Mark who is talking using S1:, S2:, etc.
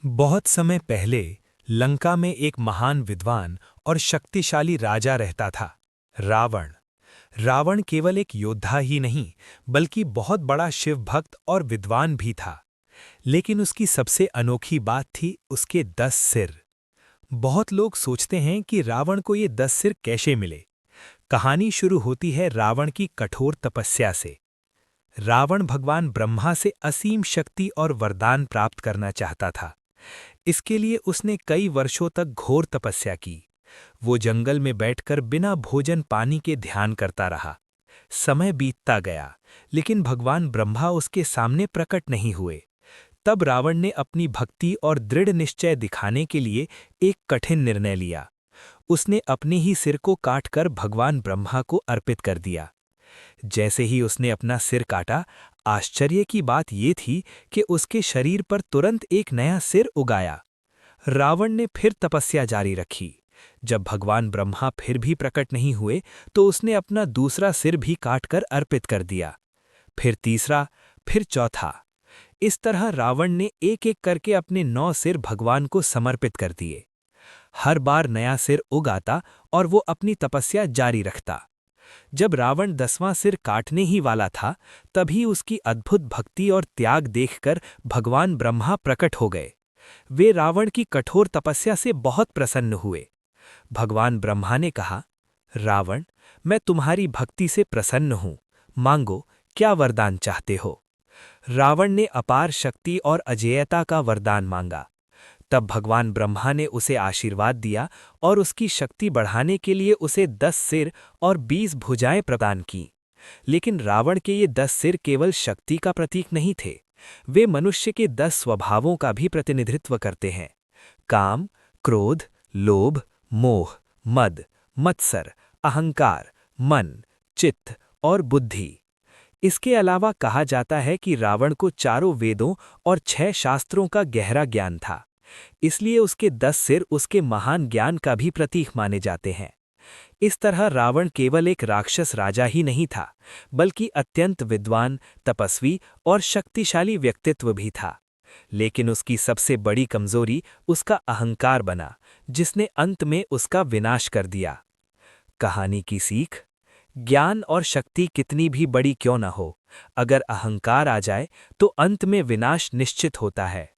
S1: बहुत समय पहले लंका में एक महान विद्वान और शक्तिशाली राजा रहता था, रावण। रावण केवल एक योद्धा ही नहीं, बल्कि बहुत बड़ा शिव भक्त और विद्वान भी था। लेकिन उसकी सबसे अनोखी बात थी उसके 10 सिर। बहुत लोग सोचते हैं कि रावण को ये 10 सिर कैसे मिले। कहानी शुरू होती है रावण की कठोर तपस्या से। रावण भगवान ब्रह्मा से असीम शक्ति और वरदान प्राप्त करना चाहता था। इसके लिए उसने कई वर्षों तक घोर तपस्या की। वो जंगल में बैठकर बिना भोजन पानी के ध्यान करता रहा। समय बीतता गया, लेकिन भगवान ब्रह्मा उसके सामने प्रकट नहीं हुए। तब रावण ने अपनी भक्ति और दृढ़ निश्चय दिखाने के लिए एक कठिन निर्णय लिया। उसने अपने ही सिर को काटकर भगवान ब्रह्मा को अर्पित कर दिया। जैसे ही उसने अपना सिर काटा, आश्चर्य की बात ये थी कि उसके शरीर पर तुरंत एक नया सिर उगाया। रावण ने फिर तपस्या जारी रखी। जब भगवान ब्रह्मा फिर भी प्रकट नहीं हुए, तो उसने अपना दूसरा सिर भी काटकर अर्पित कर दिया। फिर तीसरा, फिर चौथा। इस तरह रावण ने एक-एक करके अपने 9 सिर भगवान को समर्पित कर दिए। हर बार नया सिर उगाता और वो अपनी तपस्या जारी रखता। जब रावण 10वां सिर काटने ही वाला था, तभी उसकी अद्भुत भक्ति और त्याग देखकर भगवान ब्रह्मा प्रकट हो गए। वे रावण की कठोर तपस्या से बहुत प्रसन्न हुए। भगवान ब्रह्मा ने कहा, रावण, मैं तुम्हारी भक्ति से प्रसन्न हूँ। मांगो, क्या वरदान चाहते हो? रावण ने अपार शक्ति और अजेयता का वरदान मांगा। तब भगवान ब्रह्मा ने उसे आशीर्वाद दिया और उसकी शक्ति बढ़ाने के लिए उसे 10 सिर और 20 भुजाएं प्रदान की। लेकिन रावण के ये 10 सिर केवल शक्ति का प्रतीक नहीं थे। वे मनुष्य के 10 स्वभावों का भी प्रतिनिधित्व करते हैं: काम, क्रोध, लोभ, मोह, मद, मत्सर, अहंकार, मन, चित्त और बुद्धि। इसके अलावा कहा जाता है कि रावण को चारों वेदों और 6 शास्त्रों का गहरा ज्ञान था। इसलिए उसके 10 सिर उसके महान ज्ञान का भी प्रतीक माने जाते हैं। इस तरह रावण केवल एक राक्षस राजा ही नहीं था, बल्कि अत्यंत विद्वान, तपस्वी और शक्तिशाली व्यक्तित्व भी था। लेकिन उसकी सबसे बड़ी कमजोरी उसका अहंकार बना, जिसने अंत में उसका विनाश कर दिया। कहानी की सीख: ज्ञान और शक्ति कितनी भी बड़ी क्यों न हो, अगर अहंकार आ जाए तो अंत में विनाश निश्चित होता है।